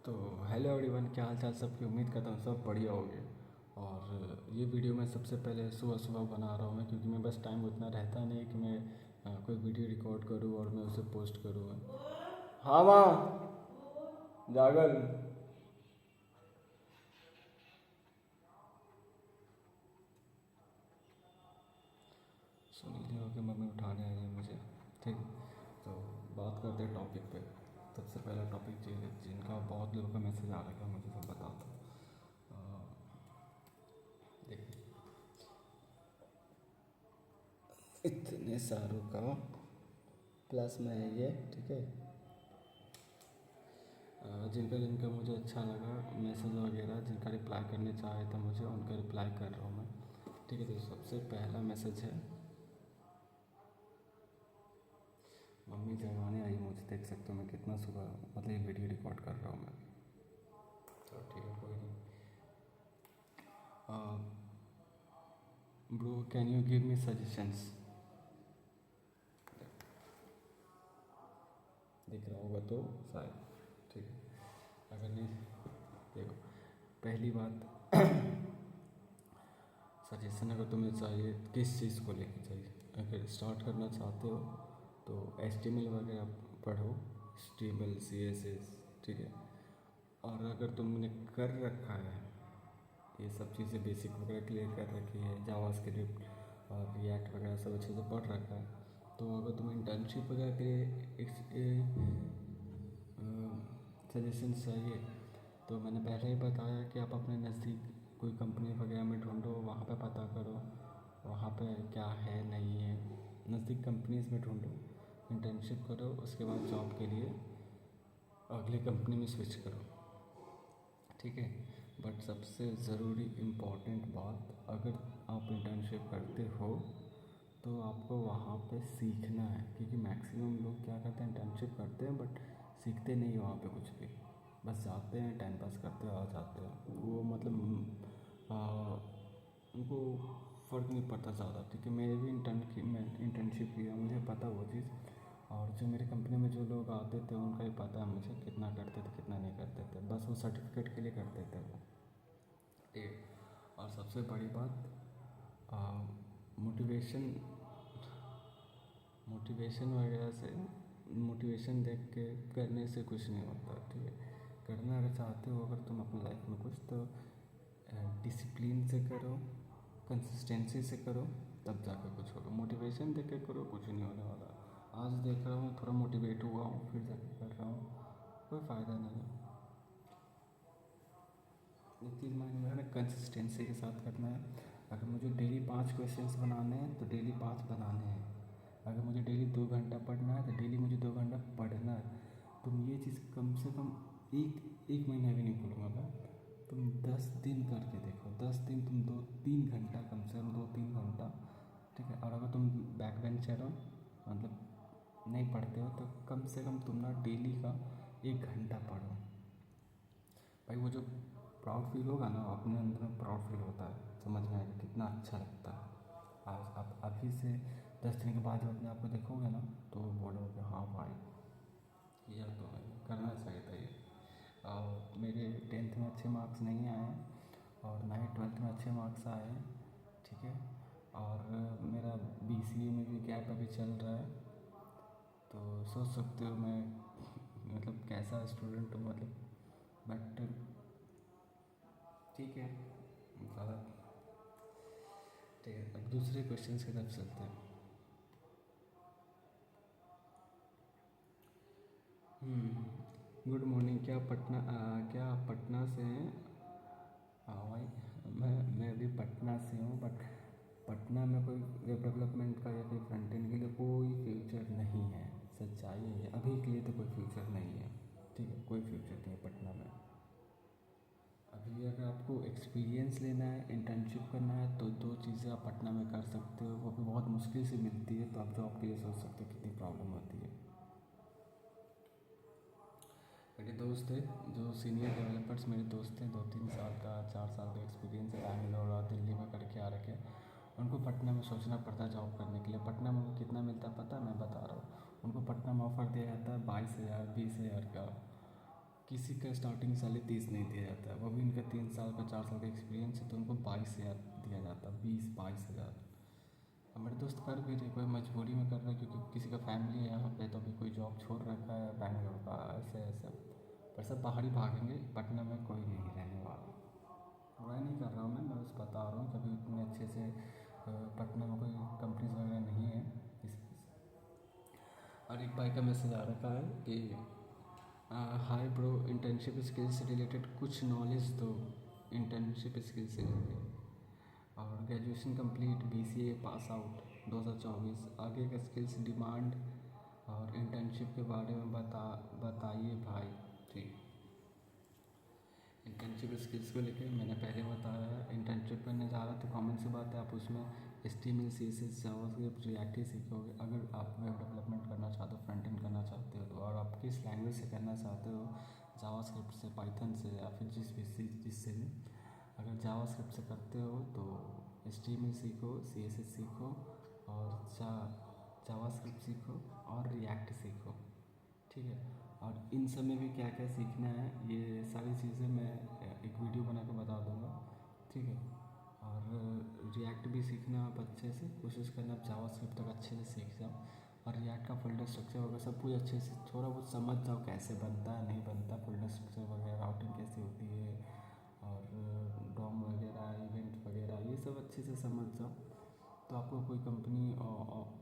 तो hello everyone, क्या हाल चाल सबकी। उम्मीद करता हूँ सब बढ़िया होंगे। और ये वीडियो मैं सबसे पहले सुबह सुबह बना रहा हूँ मैं, क्योंकि मेरे पास टाइम उतना रहता नहीं कि मैं कोई वीडियो रिकॉर्ड करूँ और मैं उसे पोस्ट करूँ। हाँ माँ, जागल। सुन ली हो कि मम्मी उठाने आई है मुझे। ठीक, तो बात करते हैं टॉपिक पे। सबसे पहला टॉपिक ये है, जिनका बहुत लोगों का मैसेज आ रहा है, मुझे सब बता दो। देखिए, इतने सारों का प्लस में है ये, ठीक है। जिनका जिनका मुझे अच्छा लगा मैसेज वगैरह, जिनका रिप्लाई करने चाहे तो मुझे उनका रिप्लाई कर रहा हूँ मैं। ठीक है, तो सबसे पहला मैसेज है, मम्मी जगाने आई मुझे, देख सकते हो मैं कितना सुबह मतलब ये वीडियो रिकॉर्ड कर रहा हूँ मैं। तो ठीक है, कोई नहीं। Bro, can you give me suggestions. दिख रहा होगा तो शायद, ठीक है। अगर नहीं, देखो, पहली बात सजेशन अगर तुम्हें चाहिए किस चीज़ को लेके चाहिए, अगर स्टार्ट करना चाहते हो तो HTML वगैरह पढ़ो, HTML CSS, ठीक है। और अगर तुमने कर रखा है ये सब चीज़ें, बेसिक वगैरह क्लियर कर रखी है, जावास्क्रिप्ट और रिएक्ट वगैरह सब अच्छे से पढ़ रखा है, तो अगर तुम इंटर्नशिप वगैरह के लिए सजेशन चाहिए तो मैंने पहले ही बताया कि आप अपने नज़दीक कोई कंपनी वगैरह में ढूंढो, वहाँ पे पता करो वहाँ पे क्या है नहीं है। नज़दीक कंपनीज में ढूंढो, इंटर्नशिप करो, उसके बाद जॉब के लिए अगली कंपनी में स्विच करो, ठीक है। बट सबसे ज़रूरी इम्पॉर्टेंट बात, अगर आप इंटर्नशिप करते हो तो आपको वहाँ पे सीखना है, क्योंकि मैक्सिमम लोग क्या करते हैं, इंटर्नशिप करते हैं बट सीखते नहीं वहाँ पे कुछ भी, बस जाते हैं, टाइम पास करते हैं, आ जाते हैं। वो मतलब उनको फ़र्क नहीं पड़ता ज़्यादा, ठीक है। मेरे भी इंटर्नशिप किया, मुझे पता वो चीज़। और जो मेरी कंपनी में जो लोग आते थे उनका ही पता है मुझे, कितना करते थे कितना नहीं करते थे, बस वो सर्टिफिकेट के लिए करते थे वो, ठीक है। और सबसे बड़ी बात, मोटिवेशन मोटिवेशन वगैरह से, मोटिवेशन देख के करने से कुछ नहीं होता, ठीक है। करना अगर चाहते हो अगर तुम अपनी लाइफ में कुछ, तो डिसिप्लिन से करो, कंसिस्टेंसी से करो, तब जाकर कुछ होगा। मोटिवेशन देख के करो, कुछ नहीं होने वाला। आज देख रहा हूँ थोड़ा मोटिवेट हुआ हूँ, फिर जाके कर रहा हूँ, कोई फ़ायदा नहीं है। एक चीज़ माइंड में रखना, कंसिस्टेंसी के साथ करना है। अगर मुझे डेली 5 क्वेश्चंस बनाने हैं तो डेली 5 बनाने हैं। अगर मुझे डेली 2 घंटा पढ़ना है तो डेली मुझे 2 घंटा पढ़ना है। तुम ये चीज़ कम से कम एक महीना भी नहीं बोलूँगा मैं, तुम 10 दिन करके देखो। 10 दिन तुम 2-3 घंटा, कम से कम 2-3 घंटा, ठीक है। और अगर तुम बैक बेंचर हो, मतलब नहीं पढ़ते हो, तो कम से कम तुम ना डेली का 1 घंटा पढ़ो। भाई वो जो प्राउड फील होगा ना, अपने अंदर में प्राउड फील होता है, समझ में आएगा कितना अच्छा लगता है। आज आप अभी से 10 दिन के बाद जब अपने आप को देखोगे ना, तो बोलोगे हाँ भाई, किया तो है, करना चाहिए था ये। और मेरे 10th में अच्छे मार्क्स नहीं आए हैं, और ना ही 12th में अच्छे मार्क्स आए हैं, ठीक है। और मेरा BCA में भी गैप अभी चल रहा है, तो सोच सकते हो मैं मतलब कैसा स्टूडेंट हूँ, मतलब। बट ठीक है, ज़्यादा, ठीक है। अब दूसरे क्वेश्चन की तरफ चलते हैं। गुड मॉर्निंग, क्या आप पटना से हैं? हाँ भाई, मैं भी पटना से हूँ, बट पटना में कोई वेब डेवलपमेंट का या फिर फ्रंट एंड के लिए कोई फ्यूचर नहीं है। सच्चाई है, अभी के लिए तो कोई फ्यूचर नहीं है, ठीक है। कोई फ्यूचर नहीं है पटना में अभी। अगर आपको एक्सपीरियंस लेना है, इंटर्नशिप करना है, तो 2 चीज़ें आप पटना में कर सकते हो, वो भी बहुत मुश्किल से मिलती है, तो आप जॉब के लिए सोच सकते हो कितनी प्रॉब्लम होती है। मेरे दोस्त थे जो सीनियर डेवलपर्स, मेरे दोस्त थे, 2-3 साल का, 4 साल का एक्सपीरियंस है, बैंगलोर और दिल्ली में करके आ रखे। उनको पटना में सोचना पड़ता है जॉब करने के लिए। पटना में उनको कितना मिलता है पता है? मैं बता रहा हूँ, उनको पटना में ऑफ़र दिया जाता है 22,000 20,000 का, किसी का स्टार्टिंग सैलरी 30 नहीं दिया जाता है, वो भी उनका 3 साल का 4 साल का एक्सपीरियंस है तो उनको 22,000 दिया जाता है, 20-22,000। अब मेरे दोस्त कर भी रहे, कोई मजबूरी में कर रहा है क्योंकि किसी का फैमिली है यहाँ पे, तो अभी कोई जॉब छोड़ रखा है बैंगलोर का, ऐसे ऐसे। पर सब बाहर ही भागेंगे, पटना में कोई नहीं रहने वाला। बुराई नहीं कर रहा हूँ मैं बस बता रहा हूँ कभी इतने अच्छे से पटना में कोई कंपनीज वगैरह नहीं है इस। और एक भाई का मैसेज आ रखा है कि हाय ब्रो, इंटर्नशिप स्किल्स से रिलेटेड कुछ नॉलेज दो, इंटर्नशिप स्किल्स से रिलेटेड। और graduation complete, BCA pass out 2024, आगे का स्किल्स डिमांड और इंटर्नशिप के बारे में बताइए भाई। ठीक, इंटर्नशिप स्किल्स को लेकर मैंने पहले बताया है, इंटर्नशिप करने जा रहा तो कॉमन सी बात है, आप उसमें HTML CSS जावास्क्रिप्ट रिएक्ट ही सीखोगे। अगर आप वेब डेवलपमेंट करना चाहते हो, फ्रंट एंड करना चाहते हो तो, और आप किस लैंग्वेज से करना चाहते हो, जावास्क्रिप्ट से, पाइथन से, या फिर जिससे भी। अगर जावास्क्रिप्ट से करते हो तो HTML सीखो, CSS सीखो, और जावास्क्रिप्ट सीखो और रिएक्ट सीखो। ठीक है, और इन सब में भी क्या क्या सीखना है ये सारी चीज़ें मैं एक वीडियो बना के बता दूँगा। ठीक है, और रिएक्ट भी सीखना आप अच्छे से, कोशिश करना आप जावास्क्रिप्ट तक अच्छे से सीख जाओ, और रिएक्ट का फोल्डर स्ट्रक्चर वगैरह सब कुछ अच्छे से थोड़ा बहुत समझ जाओ, कैसे बनता है नहीं बनता, फोल्डर स्ट्रक्चर वगैरह, राउटिंग कैसे होती है, और डॉम वगैरह, इवेंट वगैरह, ये सब अच्छे से समझ जाओ तो आपको कोई कंपनी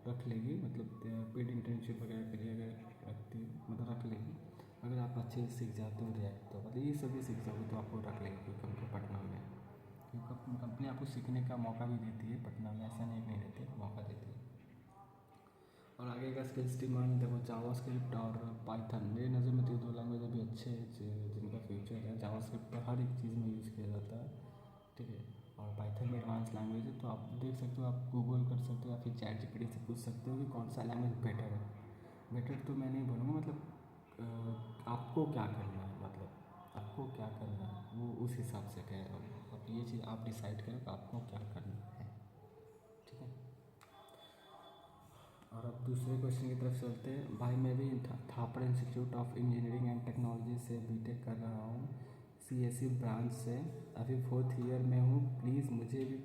रख लेगी, मतलब पेड इंटर्नशिप वगैरह के लिए अगर रखती मतलब रख लेगी। अगर आप अच्छे से सीख जाते हो रिएक्ट तो मतलब ये सभी सीख जाओगे तो आपको रख लेगी कोई कंपनी पटना में, क्योंकि कंपनी आपको सीखने का मौका भी देती है पटना में, ऐसा नहीं देती है, मौका देती है। और आगे का स्किल्स डिमांड देखो, जावास्क्रिप्ट और पाइथन, मेरी नज़र में तो 2 लैंग्वेज अभी अच्छे हैं जिनका फ्यूचर है। जावास्क्रिप्ट हर एक चीज़ में यूज़ किया जाता है, ठीक है, और पाइथन में एडवांस लैंग्वेज है, तो आप देख सकते हो, आप गूगल कर सकते हो या फिर ChatGPT से पूछ सकते हो कि कौन सा लैंग्वेज बेटर है। बेटर तो मैं नहीं बोलूँगा, मतलब आपको क्या करना है, मतलब आपको क्या करना है वो उस हिसाब से कह रहा हूँ। अब ये चीज़ आप डिसाइड करो कि आपको क्या करना है, ठीक है। और अब दूसरे क्वेश्चन की तरफ चलते हैं। भाई मैं भी Thapar institute of engineering and technology से बीटेक कर रहा हूँ, CSE ब्रांच से, अभी 4th ईयर में हूँ। प्लीज़ मुझे भी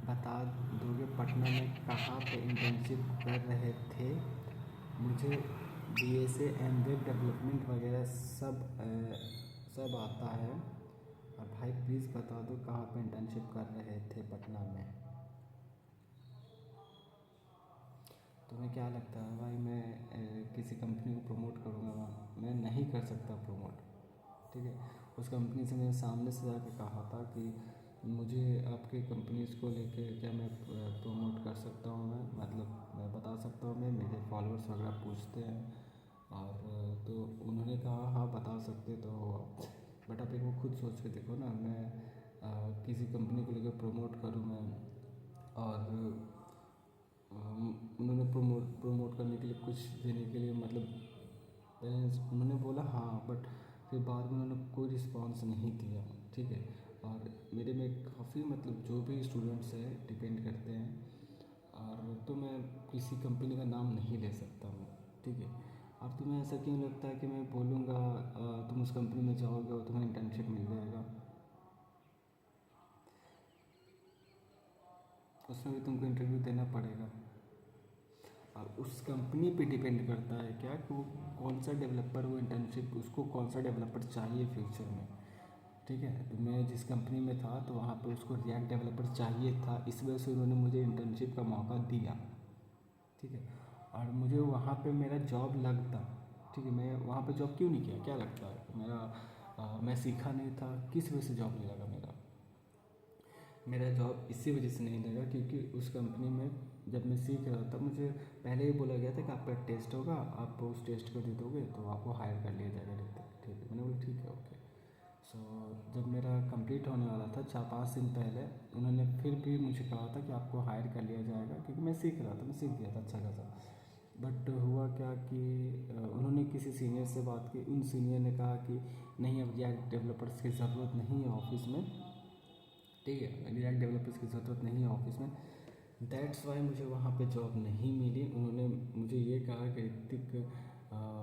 बता दोगे पटना में कहाँ पे इंटर्नशिप कर रहे थे। मुझे DSA एंड वेब डेवलपमेंट वगैरह सब आता है, और भाई प्लीज़ बता दो कहाँ पे इंटर्नशिप कर रहे थे पटना में। तुम्हें क्या लगता है भाई, मैं किसी कंपनी को प्रमोट करूँगा? मैं नहीं कर सकता प्रमोट, ठीक है। उस कंपनी से मैंने सामने से जाके कहा था कि मुझे आपके कंपनीज़ को लेके क्या मैं प्रमोट कर सकता हूँ, मतलब मैं बता सकता हूँ, मैं मेरे फॉलोअर्स वगैरह पूछते हैं, और तो उन्होंने कहा हाँ बता सकते तो। बट आप एक वो खुद सोच के देखो ना, मैं किसी कंपनी को लेकर प्रमोट करूँ मैं, और उन्होंने प्रमोट करने के लिए, कुछ देने के लिए, मतलब उन्होंने बोला हाँ, बट फिर बाद में उन्होंने कोई रिस्पॉन्स नहीं दिया, ठीक है। और मेरे में काफ़ी मतलब जो भी स्टूडेंट्स हैं डिपेंड करते हैं, और तो मैं किसी कंपनी का नाम नहीं ले सकता हूँ, ठीक है। और तुम्हें ऐसा क्यों लगता है कि मैं बोलूँगा तुम उस कंपनी में जाओगे और तुम्हें इंटर्नशिप मिल जाएगा? उसमें भी तुमको इंटरव्यू देना पड़ेगा, और उस कंपनी पे डिपेंड करता है क्या कि वो कौन सा डेवलपर, वो इंटर्नशिप उसको कौन सा डेवलपर चाहिए फ्यूचर में, ठीक है। तो मैं जिस कंपनी में था तो वहाँ पे उसको रिएक्ट डेवलपर चाहिए था, इस वजह से उन्होंने मुझे इंटर्नशिप का मौका दिया, ठीक है। और मुझे वहाँ पे मेरा जॉब लगता, ठीक है। मैं वहाँ पे जॉब क्यों नहीं किया, क्या लगता है मेरा मैं सीखा नहीं था, किस वजह से जॉब नहीं लगा मेरा जॉब इसी वजह से नहीं लगा क्योंकि उस कंपनी में जब मैं सीख रहा था, मुझे पहले ही बोला गया था कि आपका टेस्ट होगा, आप उस टेस्ट को दे दोगे तो आपको हायर कर लिया जाएगा, ठीक है। मैंने बोला ठीक है, ओके। सो जब मेरा कंप्लीट होने वाला था 4-5 दिन पहले, उन्होंने फिर भी मुझे कहा था कि आपको हायर कर लिया जाएगा, क्योंकि मैं सीख रहा था, मैं सीख गया था अच्छा खासा। बट हुआ क्या कि उन्होंने किसी सीनियर से बात की, उन सीनियर ने कहा कि नहीं, अब रिएक्ट डेवलपर्स की ज़रूरत नहीं है ऑफिस में, ठीक है, रिएक्ट डेवलपर्स की ज़रूरत नहीं है ऑफिस में। दैट्स वाई मुझे वहाँ पे जॉब नहीं मिली। उन्होंने मुझे ये कहा कि ऋतिक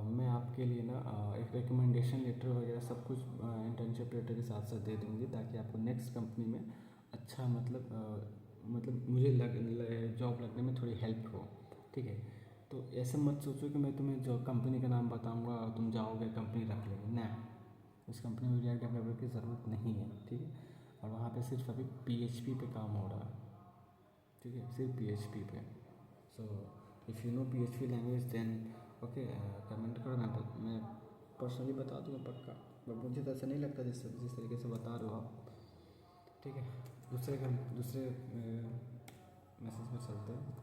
मैं आपके लिए ना एक रिकमेंडेशन लेटर वगैरह सब कुछ इंटर्नशिप लेटर के साथ साथ दे दूँगी, ताकि आपको नेक्स्ट कंपनी में अच्छा मतलब मुझे जॉब लगने में थोड़ी हेल्प हो। ठीक है, तो ऐसे मत सोचो कि मैं तुम्हें जो कंपनी का नाम बताऊंगा और तुम जाओगे कंपनी रख लेंगे ना। उस कंपनी में रिएक्ट डेवलपर की ज़रूरत नहीं है। ठीक है, और वहाँ पे सिर्फ अभी PHP पे काम हो रहा है। ठीक है, सिर्फ PHP पे। So if you know PHP language then okay, comment करो, मैं पर्सनली बता दूँगा पक्का। बट मुझे तो ऐसा नहीं लगता जिस तरीके से बता रहे हो आप। ठीक है, दूसरे मैसेज पर चलते हैं।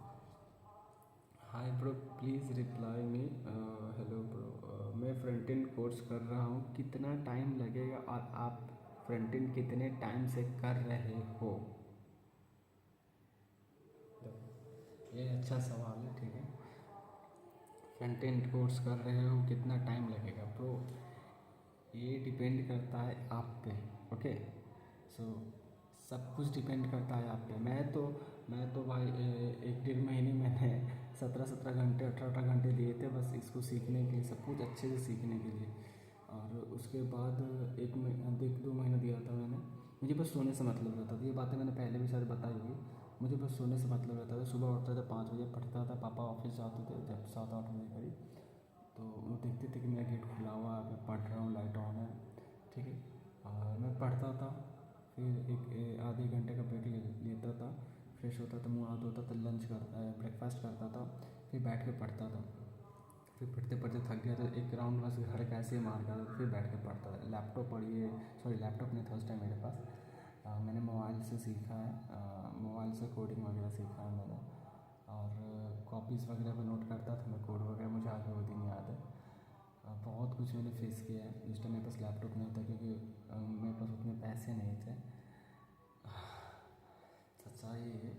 Hi bro, please reply me. Hello bro, मैं फ्रंट एंड कोर्स कर रहा हूँ, कितना टाइम लगेगा और आप फ्रंट एंड कितने टाइम से कर रहे हो? ये अच्छा सवाल है। ठीक है, फ्रंट एंड कोर्स कर रहे हो, कितना टाइम लगेगा? ब्रो, ये डिपेंड करता है आप पे। ओके, सो सब कुछ डिपेंड करता है आप पे। मैं तो भाई 1 डेढ़ महीने मैंने 17 घंटे 18 घंटे लिए थे बस इसको सीखने के लिए, सब कुछ अच्छे से सीखने के लिए। और उसके बाद 1-2 महीना दिया था मैंने। मुझे बस सोने से मतलब रहता था, ये बातें मैंने पहले भी शायद बताई होगी। मुझे बस सोने से मतलब रहता था। सुबह उठता था 5 बजे, पढ़ता था, पापा ऑफिस जाते थे जब 7-8 बजे करीब, तो वो देखते थे कि मेरा गेट खुला हुआ है, मैं पढ़ रहा हूँ, लाइट ऑन है। ठीक है, और मैं पढ़ता था, फिर एक आधे घंटे का ब्रेक लेता था, फ्रेश होता था, मुँह हाथ धोता था, ब्रेकफास्ट करता था, फिर बैठ के पढ़ता था। फिर पढ़ते पढ़ते थक गया तो एक राउंड बस घर कैसे मार कर फिर बैठ के पढ़ता था। लैपटॉप नहीं था उस टाइम मेरे पास। मैंने मोबाइल से सीखा है, मोबाइल से कोडिंग वगैरह सीखा है मैंने। और कॉपीज़ वगैरह पे नोट करता था मैं कोड वगैरह, मुझे आगे वो दिन याद है। बहुत कुछ मैंने फेस किया है। जिस टाइम मेरे पास लैपटॉप नहीं था, क्योंकि मेरे पास उतने पैसे नहीं थे, सच्चाई है।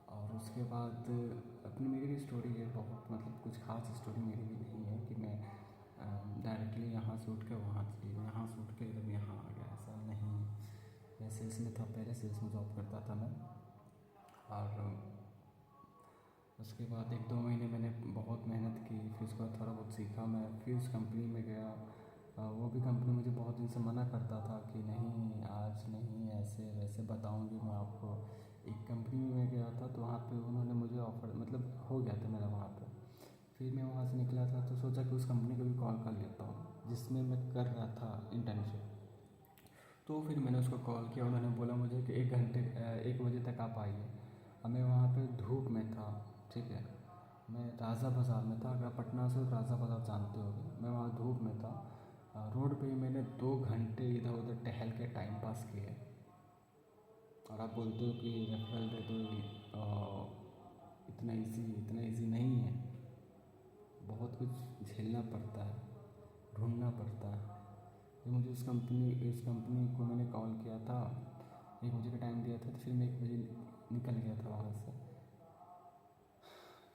और उसके बाद अपनी मेरी भी स्टोरी है बहुत, मतलब कुछ खास स्टोरी मेरी भी नहीं है कि मैं डायरेक्टली यहाँ से उठ के वहाँ चली गई, यहाँ से उठ के एकदम यहाँ आ गया, ऐसा नहीं। मैं सेल्स में था, पहले सेल्स में जॉब करता था मैं। और उसके बाद 1-2 महीने मैंने बहुत मेहनत की, फिर उसके बाद थोड़ा बहुत सीखा मैं, फिर उस कंपनी में गया। वो भी कंपनी मुझे बहुत दिन से मना करता था कि नहीं आज नहीं, ऐसे वैसे बताऊंगी मैं आपको। एक कंपनी में मैं गया था तो वहाँ पे उन्होंने मुझे ऑफ़र, मतलब हो गया था मेरा वहाँ पे। फिर मैं वहाँ से निकला था तो सोचा कि उस कंपनी को भी कॉल कर लेता हूँ जिसमें मैं कर रहा था इंटर्नशिप। तो फिर मैंने उसको कॉल किया, उन्होंने बोला मुझे कि 1 बजे तक आप आइए। और मैं वहाँ पे धूप में था। ठीक है, मैं राजा बाज़ार में था, अगर पटना से राजा बाज़ार जानते होगे, मैं वहाँ धूप में था। रोड पे ही मैंने 2 घंटे इधर उधर टहल के टाइम पास किए। और आप बोलते हो कि रेफरल दे दो, इतना इजी नहीं है। बहुत कुछ झेलना पड़ता है, ढूंढना पड़ता है। फिर मुझे इस कंपनी को मैंने कॉल किया था, 1 बजे का टाइम दिया था, तो फिर मैं 1 बजे निकल गया था वहाँ से।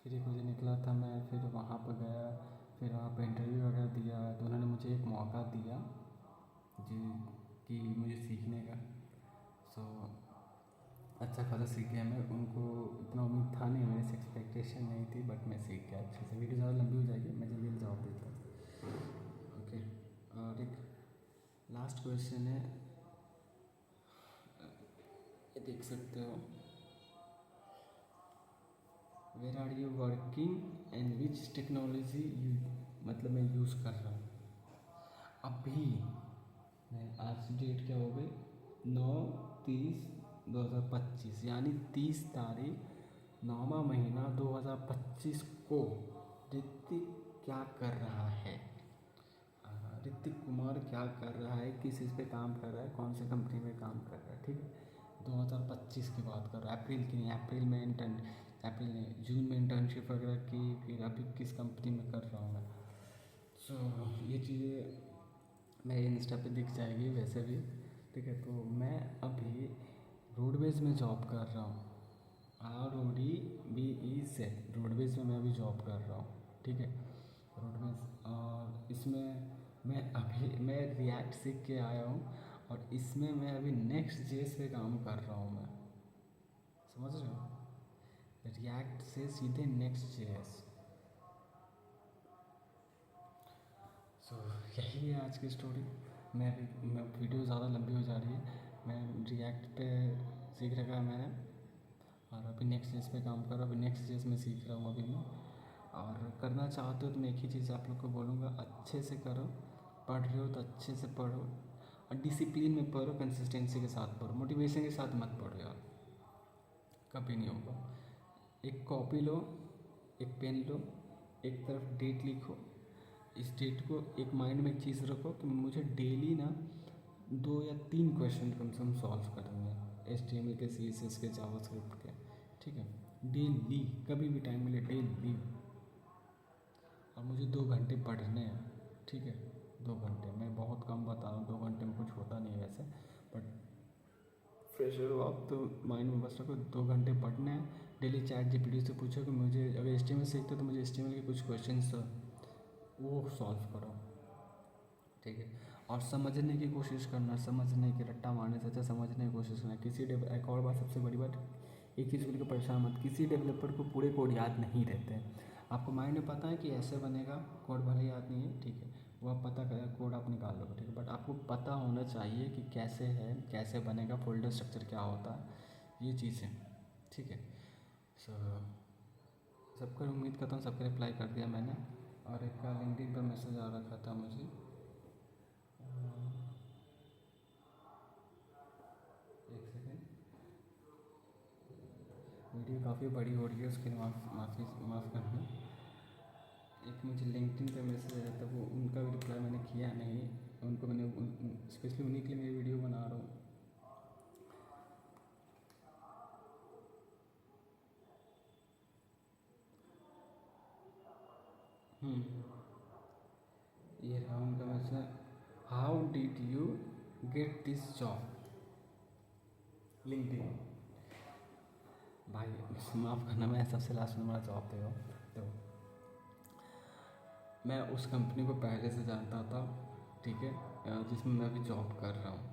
फिर 1 बजे निकला था मैं, फिर वहाँ पर गया, फिर वहाँ पर इंटरव्यू वगैरह दिया, तो उन्होंने मुझे एक मौका दिया जी कि मुझे सीखने का। सो अच्छा खासा सीख गया मैं। उनको इतना उम्मीद था नहीं, मेरे से एक्सपेक्टेशन नहीं थी, बट मैं सीख गया अच्छे से। वीडियो ज़्यादा लंबी हो जाएगी, मैं जल्दी जल्दी जवाब देता हूँ। ओके, और एक लास्ट क्वेश्चन है, ये देख सकते हो, where are you working and which technology you, मतलब मैं यूज़ कर रहा हूँ अभी। मैं आज डेट क्या हो गई, 9/30/2025, यानी 30 तारीख 9वां महीना 2025 को ऋतिक क्या कर रहा है? ऋतिक कुमार क्या कर रहा है, किस चीज़ पे काम कर रहा है, कौन सी कंपनी में काम कर रहा है? ठीक है, 2025 की बात कर रहा है, अप्रैल की नहीं। अप्रैल नहीं, जून में इंटर्नशिप वगैरह की, फिर अभी किस कंपनी में कर रहा हूँ मैं। सो ये चीज़ें मेरे इंस्टा पे दिख जाएगी वैसे भी। ठीक है, तो मैं अभी रोडवेज़ में जॉब कर रहा हूँ, RODBEZ, रोडवेज़ में मैं अभी जॉब कर रहा हूँ। ठीक है, रोडवेज़। और इसमें मैं रिएक्ट सीख के आया हूँ, और इसमें मैं अभी नेक्स्ट जेस पे काम कर रहा हूँ मैं, समझ रहे हो? रिएक्ट से सीधे नेक्स्ट जेएस। सो यही है आज की स्टोरी। मैं वीडियो ज़्यादा लंबी हो जा रही है। मैं रिएक्ट पे सीख रखा है मैंने, और अभी नेक्स्ट चीज़ पे काम कर रहा हूँ। अभी नेक्स्ट चीज़ में सीख रहा हूँ अभी मैं। और करना चाहते हो तो मैं एक ही चीज़ आप लोग को बोलूँगा, अच्छे से करो। पढ़ रहे हो तो अच्छे से पढ़ो, और डिसिप्लिन में पढ़ो, कंसिस्टेंसी के साथ पढ़ो, मोटिवेशन के साथ मत पढ़ो यार, कभी नहीं होगा। एक कॉपी लो, एक पेन लो, एक तरफ डेट लिखो। इस डेट को एक माइंड में एक चीज़ रखो कि मुझे डेली ना 2 या 3 क्वेश्चन कम से कम सॉल्व करने हैं, HTML के, CSS के, जावास्क्रिप्ट के, ठीक है। डेली, कभी भी टाइम मिले डेली। और मुझे 2 घंटे पढ़ने हैं, ठीक है। 2 घंटे, मैं बहुत कम बता रहा हूँ, 2 घंटे में कुछ होता नहीं है वैसे, बट फ्रेशर हो आप तो माइंड में बस रखो 2 घंटे पढ़ने हैं डेली। ChatGPT से पूछो कि मुझे अगर HTML सीखते हो तो मुझे HTML के कुछ क्वेश्चंस वो सॉल्व करो, ठीक है। और समझने की कोशिश करना, समझने की, रट्टा मारने से अच्छा समझने की कोशिश करना। एक और बात, सबसे बड़ी बात, एक चीज़ को परेशान मत, किसी डेवलपर को पूरे कोड याद नहीं रहते हैं। आपको माइंड में पता है कि ऐसे बनेगा, कोड भले याद नहीं है, ठीक है, वो आप पता करें, कोड आप निकाल लोगे, ठीक है, बट आपको पता होना चाहिए कि कैसे है, कैसे बनेगा, फोल्डर स्ट्रक्चर क्या होता है, ये चीज़ें, ठीक है। सो सबका उम्मीद करता हूँ सबका रिप्लाई कर दिया मैंने। और एक का लिंक्डइन पर मैसेज आ रखा था मुझे, एक सेकेंड, वीडियो काफ़ी बड़ी हो रही है, उसके लिए माफ़ करना। एक मुझे लिंक्डइन पे मैसेज आया था, वो उनका भी रिप्लाई मैंने किया नहीं, उनको मैंने स्पेशली उन्हीं के लिए मैं वीडियो बना रहा हूँ। ये रहा उनका message, how did you get this job LinkedIn. भाई माफ़ करना, मैं सबसे लास्ट में मेरा जॉब पे हूँ, तो मैं उस कंपनी को पहले से जानता था, ठीक है, जिसमें मैं अभी जॉब कर रहा हूँ,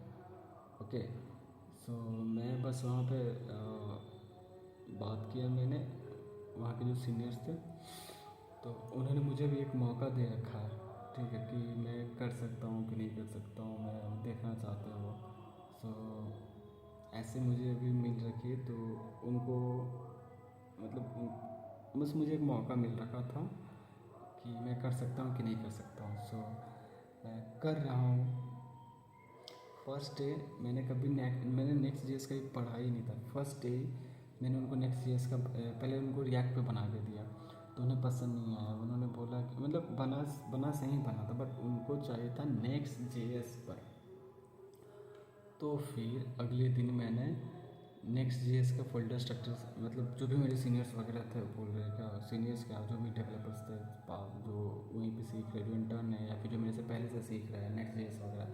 ओके। सो मैं बस वहाँ पे बात किया मैंने, वहाँ के जो सीनियर्स थे, तो उन्होंने मुझे भी एक मौका दे रखा है, ठीक है, कि मैं कर सकता हूँ कि नहीं कर सकता हूँ, मैं देखना चाहते हो। सो ऐसे मुझे अभी मिल रखी है, तो उनको मतलब बस मुझे एक मौका मिल रखा था कि मैं कर सकता हूँ कि नहीं कर सकता हूँ। सो मैं कर रहा हूँ। फर्स्ट डे मैंने नेक्स्ट जेएस का पढ़ा ही नहीं था। फर्स्ट डे मैंने उनको नेक्स्ट जेएस का पहले उनको रिएक्ट पे बना के दिया, तो उन्हें पसंद नहीं आया। उन्होंने बोला कि मतलब बना सही बना था, बट उनको चाहिए था नेक्स्ट जेएस पर। तो फिर अगले दिन मैंने नेक्स्ट जेएस का फोल्डर स्ट्रक्चर, मतलब जो भी मेरे सीनियर्स वगैरह थे, बोल रहे क्या सीनियर्स, क्या जो भी डेवलपर्स थे जो वहीं पे सीख रहे, जो इंटर्न है या फिर जो मेरे से पहले से सीख रहे हैं नेक्स्ट जेएस वगैरह,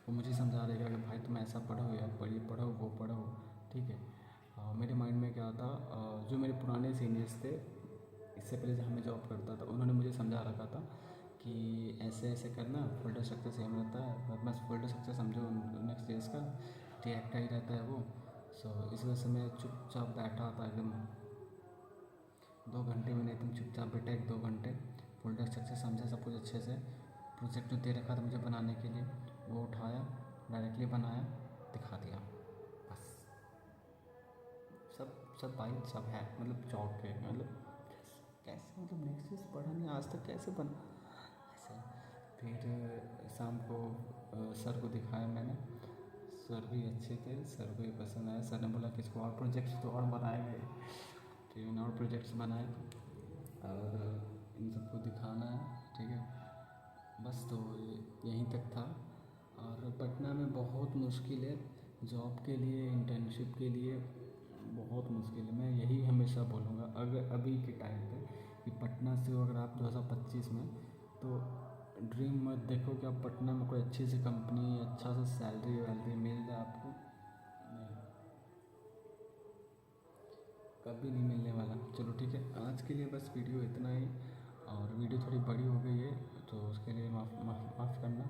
वो मुझे समझा रहेगा कि भाई तुम ऐसा पढ़ो यार, पढ़ो वो पढ़ो, ठीक है। मेरे माइंड में क्या था, जो मेरे पुराने सीनियर्स थे, इससे पहले जहाँ मैं जॉब करता था, उन्होंने मुझे समझा रखा था कि ऐसे ऐसे करना, फोल्डर स्ट्रक्चर सेम रहता है, बस फोल्डर स्ट्रक्चर समझो नेक्स्ट जेएस का, रिएक्ट ही रहता है वो। सो इस वजह से मैं चुपचाप बैठा था एकदम 2 घंटे, मैंने एकदम चुपचाप बैठा 1-2 घंटे, फोल्डर स्ट्रक्चर समझा, सब कुछ अच्छे से। प्रोजेक्ट जो दे रखा था मुझे बनाने के लिए, वो उठाया, डायरेक्टली बनाया, दिखा दिया, बस। सब भाई सब है, मतलब चौक के, मतलब कैसे मतलब नेक्स्ट चीज़ पढ़ा नहीं आज तक, कैसे बना ऐसे। फिर शाम को सर को दिखाया मैंने, सर भी अच्छे थे, सर को ये पसंद आया। सर ने बोला कि इसको और प्रोजेक्ट्स तो और बनाए गए, फिर मैंने और प्रोजेक्ट्स बनाए और इन सबको दिखाना है, ठीक है, बस। तो यहीं तक था। और पटना में बहुत मुश्किल है जॉब के लिए, इंटर्नशिप के लिए बहुत मुश्किल है। मैं यही हमेशा बोलूँगा अगर अभी के टाइम पे कि पटना से हो अगर आप 2025 में, तो ड्रीम मत देखो कि आप पटना में कोई अच्छी सी कंपनी, अच्छा सा सैलरी वैलरी मिल जाए आपको, नहीं, कभी नहीं मिलने वाला। चलो ठीक है, आज के लिए बस वीडियो इतना ही। और वीडियो थोड़ी बड़ी हो गई है, तो उसके लिए माफ़ करना,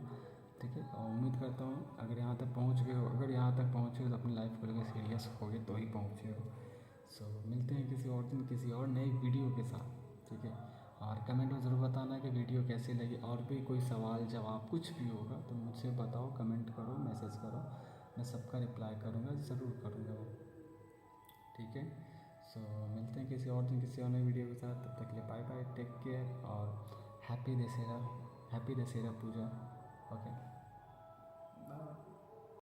ठीक है। और उम्मीद करता हूँ अगर यहाँ तक पहुँच गए हो, अगर यहाँ तक पहुँचे हो तो अपनी लाइफ को लेकर सीरियस हो गए तो ही पहुँचे हो। सो मिलते हैं किसी और दिन किसी और नई वीडियो के साथ, ठीक है। और कमेंट में ज़रूर बताना कि वीडियो कैसी लगी, और भी कोई सवाल जवाब कुछ भी होगा तो मुझसे बताओ, कमेंट करो, मैसेज करो, मैं सबका रिप्लाई करूँगा, ज़रूर करूँगा वो। ठीक है, सो मिलते हैं किसी और दिन किसी और नई वीडियो के साथ। तब तक के लिए बाय बाय, टेक केयर और हैप्पी दशहरा पूजा। ओके।